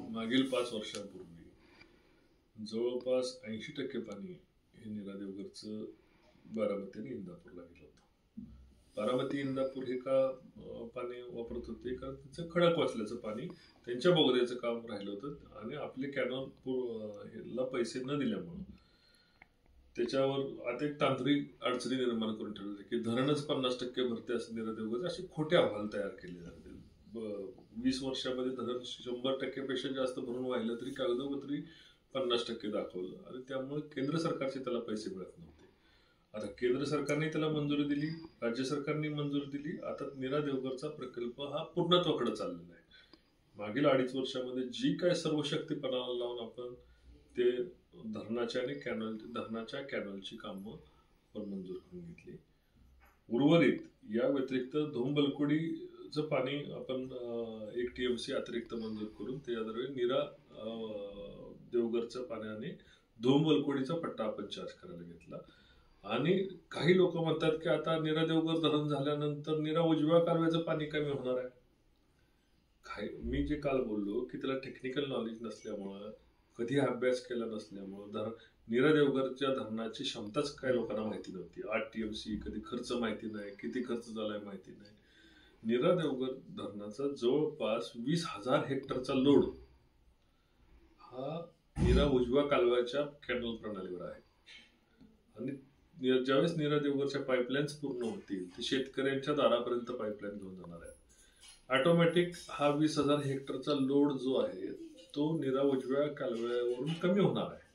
मागील 5 वर्षांपूर्वी जवळपास 80% पाणी हे नीरा देवगरचं बारामती आणि इंदापूरला गेलं होतं. बारामती इंदापूर हे का पाणी वापरत होते कारण त्यांचं खडक वाचल्याचं पाणी त्यांच्या बोगद्याचं काम राहिलं होतं आणि आपले कॅनॉल पैसे न दिल्यामुळं त्याच्यावर आता एक तांत्रिक अडचणी निर्माण करून ठेवले की धरणच 50% भरते असं नीरा देवगर असे खोटे अहवाल तयार केले जाते. 20 वर्षामध्ये धरण 100% पेक्षा जास्त भरून वाहिलं तरी कागदोपत्री 50% दाखवलं आणि त्यामुळे केंद्र सरकारचे त्याला पैसे मिळत नव्हते. आता केंद्र सरकारने त्याला मंजुरी दिली, राज्य सरकारने मंजुरी दिली. आता नीरा देवगरचा प्रकल्प हा पूर्णत्वाकडे चाललेला आहे. मागील 2.5 वर्षामध्ये जी काय सर्व शक्ती पणाला लावून आपण ते धरणाच्या कॅनलची कामं आपण मंजूर करून घेतली. उर्वरित या व्यतिरिक्त धोमबलकोडीचं पाणी आपण 1 TMC अतिरिक्त मंजूर करून त्याद्वारे नीरा देवगरच्या पाण्याने धोमबलकोडीचा पट्टा आपण चार्ज करायला घेतला. आणि काही लोक म्हणतात की आता नीरा देवगर धरण झाल्यानंतर नीरा उजव्या कालव्याचं पाणी कमी होणार आहे. मी जे काल बोललो की त्याला टेक्निकल नॉलेज नसल्यामुळं, कधी अभ्यास केला नसल्यामुळं नीरा देवगरच्या धरणाची क्षमताच काय लोकांना माहिती नव्हती. 8 TMC, कधी खर्च माहिती नाही, किती खर्च झालाय माहिती नाही. नीरा देवगर धरणाचा जवळपास 20,000 हेक्टरचा लोड हा नीरा उजव्या कालव्याच्या कॅनल प्रणालीवर आहे. आणि ज्यावेळेस नीरा देवगरच्या पाईपलाईन्स पूर्ण होतील ते शेतकऱ्यांच्या दारापर्यंत पाईपलाईन घेऊन जाणार आहे. ऑटोमॅटिक हा 20,000 हेक्टरचा लोड जो आहे तो नीरा उजव्या कालव्यावरून कमी होणार आहे.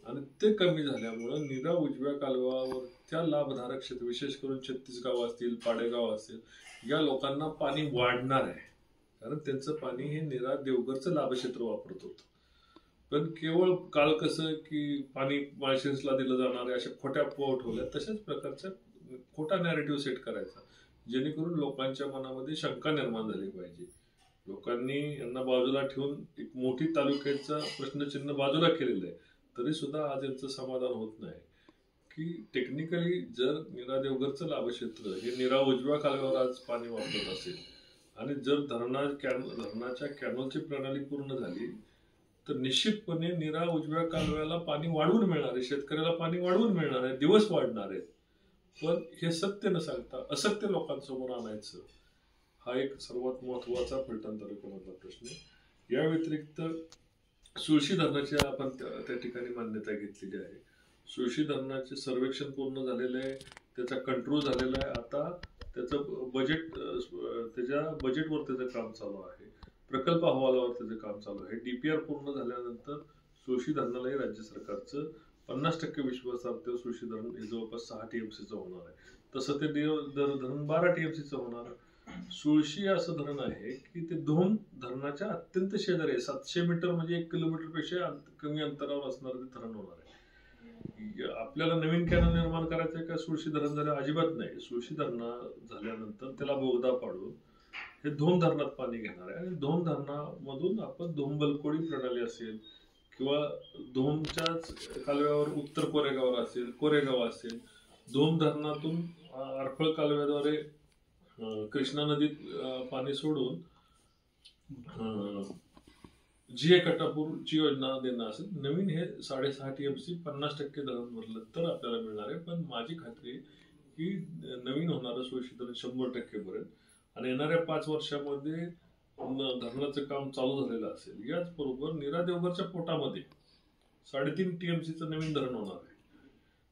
आणि ते कमी झाल्यामुळं नीरा उजव्या कालव्यावरच्या लाभधारक क्षेत्र, विशेष करून 36 गाव असतील, पाडेगाव असेल, या लोकांना पाणी वाढणार आहे. कारण त्यांचं पाणी हे नीरा देवगरचं लाभक्षेत्र वापरत होतं. पण केवळ काल कसं की पाणी माळशिरसला दिलं जाणार आहे अशा खोट्या अफवा ठेवल्या, तशाच प्रकारचा खोटा नॅरेटिव्ह सेट करायचा जेणेकरून लोकांच्या मनामध्ये शंका निर्माण झाली पाहिजे. लोकांनी यांना बाजूला ठेवून एक मोठी तालुक्याचा प्रश्नचिन्ह बाजूला केलेलं आहे. तरी सुद्धा आज यांचं समाधान होत नाही की टेक्निकली जर नीरा देवगरचं लाभक्षेत्र हे नीरा उजव्या कालव्यावर आज पाणी वापरत असेल आणि जर धरणाच्या कॅनलची प्रणाली पूर्ण झाली तर निश्चितपणे नीरा उजव्या कालव्याला पाणी वाढवून मिळणार आहे, शेतकऱ्याला पाणी वाढवून मिळणार आहे, दिवस वाढणार आहेत. पण हे सत्य न सांगता असत्य लोकांसमोर आणायचं हा एक सर्वात महत्वाचा फलटण तालुक्यामधला प्रश्न आहे. या व्यतिरिक्त सुळशी धरणाची आपण त्या ठिकाणी मान्यता घेतलेली आहे. सुळशी धरणाचे सर्वेक्षण पूर्ण झालेलं आहे, त्याचा कंट्रोल झालेला आहे. आता त्याचं त्याच्या बजेटवर त्याचं काम चालू आहे, प्रकल्प अहवालावर त्याचं काम चालू आहे. DPR पूर्ण झाल्यानंतर सुळशी धरणालाही राज्य सरकारचं 50% विश्वासार्हतेवर सुळशी धरण हे जवळपास 6 TMCचं होणार आहे. तसं ते धरण 12 TMCचं होणार. सुळशी असं धरण आहे की ते धोम धरणाच्या अत्यंत शेजारी आहे. 700 मीटर म्हणजे 1 किलोमीटरपेक्षा कमी अंतरावर असणारं ते धरण होणार आहे. आपल्याला नवीन कॅनल निर्माण करायचं आहे का सुळशी धरण झालं? अजिबात नाही. सुळशी धरण झाल्यानंतर त्याला बोगदा पाडून हे धोम धरणात पाणी घेणार आहे आणि धोम धरणामधून आपण धोमबलकोडी प्रणाली असेल किंवा धोमच्याच कालव्यावर उत्तर कोरेगाव असेल, धोम धरणातून आरफळ कालव्याद्वारे कृष्णा नदीत पाणी सोडून GA कटापूरची योजना देणं असेल. नवीन हे 6.5 TMC 50% धरण भरलं तर आपल्याला मिळणार आहे. पण माझी खात्री आहे की नवीन होणारं सुळशी धरण 100% भरेल आणि येणाऱ्या 5 वर्षामध्ये धरणाचं काम चालू झालेलं असेल. याचबरोबर नीरा देवगरच्या पोटामध्ये 3.5 TMCचं नवीन धरण होणार आहे.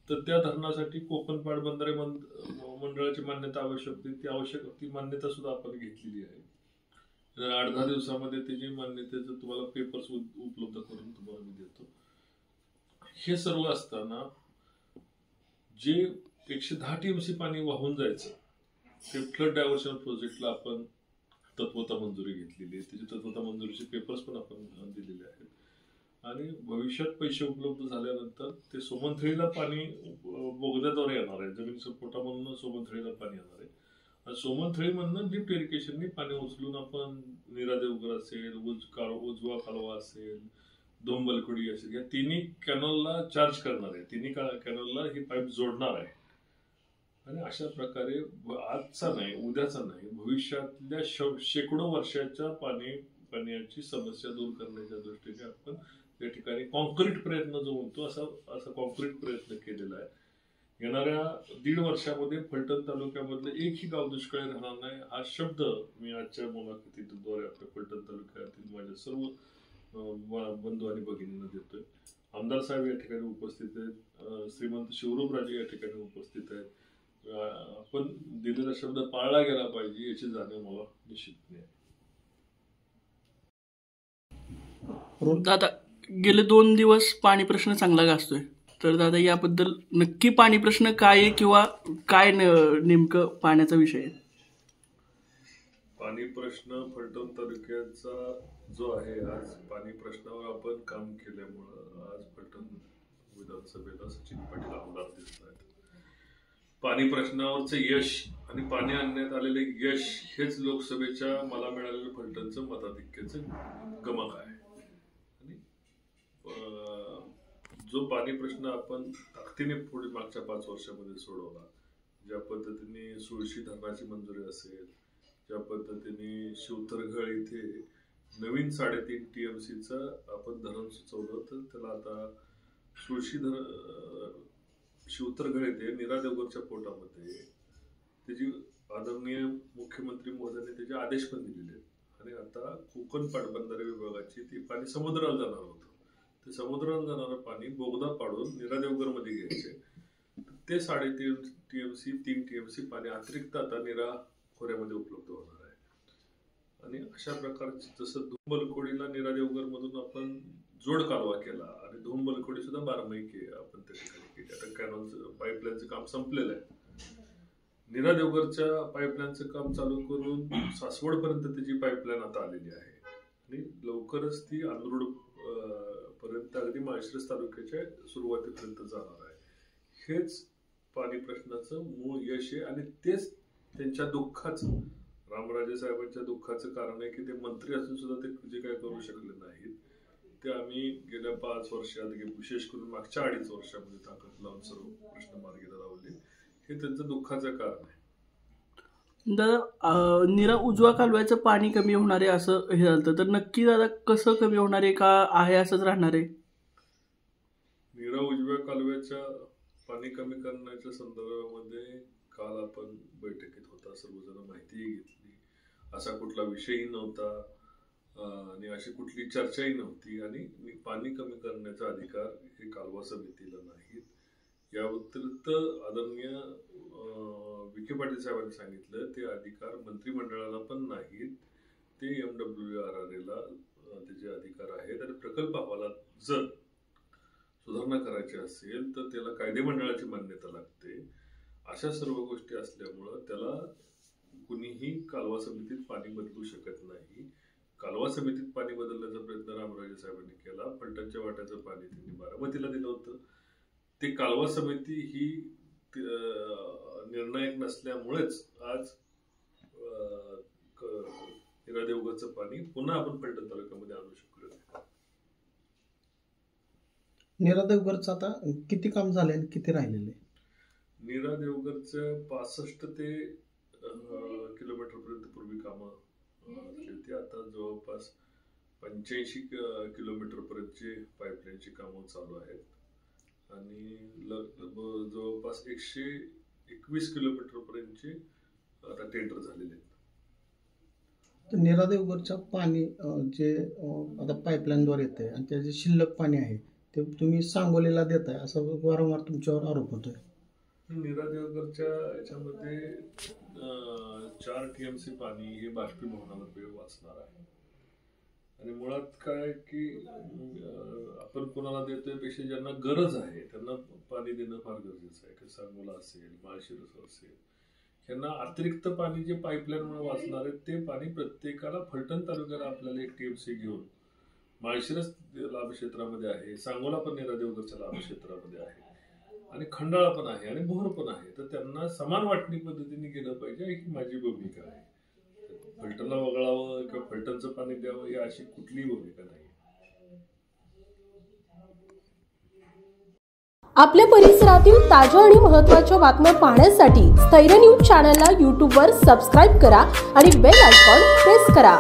तर त्या धरणासाठी कोकण पाटबंधारे मंडळाची मान्यता आवश्यक होती. ती मान्यता सुद्धा आपण घेतलेली आहे. 8-10 दिवसामध्ये त्याची मान्यतेचं तुम्हाला पेपर्स उपलब्ध करून तुम्हाला मी देतो. हे सर्व असताना जे 110 TMC पाणी वाहून जायचं ते फ्लड डायव्हर्शन प्रोजेक्टला आपण तत्वता मंजुरी घेतलेली आहे. त्याची तत्वता मंजुरीचे पेपर्स पण आपण दिलेले आहेत. आणि भविष्यात पैसे उपलब्ध झाल्यानंतर ते सोमनथळीला पाणी बोगद्याद्वारे येणार आहे. जमिनीच्या पोटामधून सोमनथळीला पाणी येणार आहे आणि सोमनथळीमधून लिफ्ट इरिगेशननी पाणी उचलून आपण नीरा देवगर असेल, उजवा कालवा असेल, धोमबलकोडी असेल, या तिन्ही कॅनलला चार्ज करणार आहे. तिन्ही कॅनलला ही पाईप जोडणार आहे. आणि अशा प्रकारे आजचा नाही, उद्याचा नाही, भविष्यातल्या शेकडो वर्षाच्या पाण्याची समस्या दूर करण्याच्या दृष्टीने आपण या ठिकाणी कॉन्क्रीट प्रयत्न जो म्हणतो असा कॉन्क्रीट प्रयत्न केलेला आहे. येणाऱ्या 1.5 वर्षामध्ये फलटण तालुक्यामधलं एकही गाव दुष्काळी राहणार नाही हा शब्द मी आजच्या मुलाखतीद्वारे आपल्या फलटण तालुक्यातील माझ्या सर्व बंधू आणि भगिनींना देतोय. आमदार साहेब या ठिकाणी उपस्थित आहेत, श्रीमंत शिवरूपराजे या ठिकाणी उपस्थित आहेत. आपण दिलेला शब्द पाळला गेला पाहिजे याची जाणीव मला निश्चितपणे आहे. दादा, गेले 2 दिवस पाणी प्रश्न चांगला गाजतोय, तर दादा याबद्दल नक्की पाणी प्रश्न काय आहे किंवा काय नेमकं पाण्याचा विषय आहे? पाणी प्रश्न फलटण तालुक्याचा जो आहे, आज पाणी प्रश्नावर आपण काम केल्यामुळं आज फलटण विधानसभेला सचिन पाटील आमदार दिसत आहेत. पाणी प्रश्नावरचं यश आणि पाणी आणण्यात आलेले यश हेच लोकसभेच्या मला मिळालेलं फलटणचं मताधिक्याचं गमक आहे. आणि जो पाणी प्रश्न आपण ताकदीने पुढे मागच्या 5 वर्षामध्ये सोडवला, ज्या पद्धतीने सुळशी धरणाची मंजुरी असेल, ज्या पद्धतीने शिवतरगळ इथे नवीन 3.5 TMCचं आपण धरण सुचवलं, तर त्याला आता सुळशी शिवतरगळ येथे नीरा देवगरच्या पोटामध्ये त्याची आदरणीय मुख्यमंत्री महोदयांनी त्याचे आदेश पण दिलेले आहेत. आणि आता कोकण पाटबंधारे विभागाची ती पाणी समुद्राला जाणार होतं, ते समुद्राला जाणारं पाणी बोगदा पाडून नीरा देवगर मध्ये घ्यायचे. ते 3.5 TMC 3 TMC पाणी अतिरिक्त आता नीरा खोऱ्यामध्ये उपलब्ध होणार आहे. आणि अशा प्रकारचे जसं धुंबलकोडीला नीरा देवगर मधून आपण जोड कालवा केला आणि धुंबलकोडी सुद्धा 12 आपण त्या ठिकाणी केली. आता कॅनॉलचं पाईपलाईनचं काम संपलेलं आहे. नीरा देवगरच्या पाईपलाईनचं काम चालू करून सासवड पर्यंत त्याची पाईपलाईन आता आलेली आहे आणि लवकरच ती अंदरूड पर्यंत अगदी माळशिरस तालुक्याच्या सुरुवातीपर्यंत जाणार आहे. हेच पाणी प्रश्नाचं मूळ यश आहे आणि तेच त्यांच्या दुःखाचं, रामराजे साहेबांच्या दुःखाचं कारण आहे की ते मंत्री असून सुद्धा ते जे काही करू शकले नाहीत ते आम्ही गेल्या 5 वर्षात, विशेष करून मागच्या 2.5 वर्षामध्ये ताकद लावून सर्व प्रश्न मार्गीला लावले. हे त्यांचं दुःखाचं कारण आहे. दादा, नीरा उजवा कालव्याचं पाणी कमी होणार आहे असं हे झालं, तर नक्की दादा कसं कमी होणार आहे, का आहे असंच राहणार आहे? नीरा उजव्या कालव्याच्या पाणी कमी करण्याच्या संदर्भामध्ये काल आपण बैठकीत होता, सर्वजण माहितीही घेतली. असा कुठला विषयही नव्हता आणि अशी कुठली चर्चाही नव्हती. आणि पाणी कमी करण्याचा अधिकार हे कालवा समितीला नाहीत. या व्यतिरिक्त आदरणीय विखे पाटील साहेबांनी सांगितलं ते अधिकार मंत्रिमंडळाला पण नाहीत, ते MWRRA त्याचे अधिकार आहेत. आणि प्रकल्प अहवालात जर सुधारणा करायची असेल तर त्याला कायदेमंडळाची मान्यता लागते. अशा सर्व गोष्टी असल्यामुळं त्याला कुणीही कालवा समितीत पाणी बदलू शकत नाही. कालवा समितीत पाणी बदलण्याचा प्रयत्न रामराजे साहेबांनी केला. फलटणच्या वाट्याचं पाणी त्यांनी बारामतीला दिलं होतं. ते कालवा समिती ही निर्णायक नसल्यामुळेच आज नीरा देवगरचं पाणी पुन्हा आपण फलटण तालुक्यामध्ये आणू शकलो. नीरा देवगरचं आता किती काम झाले आणि किती राहिलेले? नीरा देवगरचं 65 ते किलोमीटर पर्यंत पूर्वी कामं केली. आता जवळपास 85 किलोमीटर पर्यंतची पाईपलाईनची कामं चालू आहेत आणि जवळपास 121 किलोमीटर पर्यंतचे आता टेंडर झालेले आहेत. तर नीरा देवगरच्या पाणी जे आता पाईपलाईनद्वारे येते आणि त्याचे शिल्लक पाणी आहे ते तुम्ही सांगोलीला देताय असं वारंवार तुमच्यावर आरोप होतोय. नीरा देवगरच्या याच्यामध्ये 4 TMC पाणी हे बाष्पीभवनावर वेळ वाचणार आहे. आणि मुळात काय की आपण कोणाला देतोय पेक्षा ज्यांना गरज आहे त्यांना पाणी देणं फार गरजेचं आहे. सांगोला असेल, माळशिरस असेल, यांना अतिरिक्त पाणी जे पाईपलाईनमुळे वाचणार आहे ते पाणी प्रत्येकाला फलटण तालुक्याला आपल्याला 1 TMC घेऊन माळशिरस लाभ क्षेत्रामध्ये आहे, सांगोला पण नीरा देवगरच्या लाभ क्षेत्रामध्ये आहे आणि खंडाळा पण आहे आणि मोहर पण आहे. तर त्यांना समान वाटणी पद्धतीने गेलं पाहिजे ही माझी भूमिका आहे. फलटणला वगळावं किंवा फलटणचं पाणी द्यावं ही अशी कुठलीही भूमिका नाही. आपल्या परिसरातील ताज्या आणि महत्त्वाच्या बातम्या पाहण्यासाठी स्थैर्य न्यूज चॅनलला YouTubeवर सबस्क्राईब करा आणि बेल आयकॉन प्रेस करा.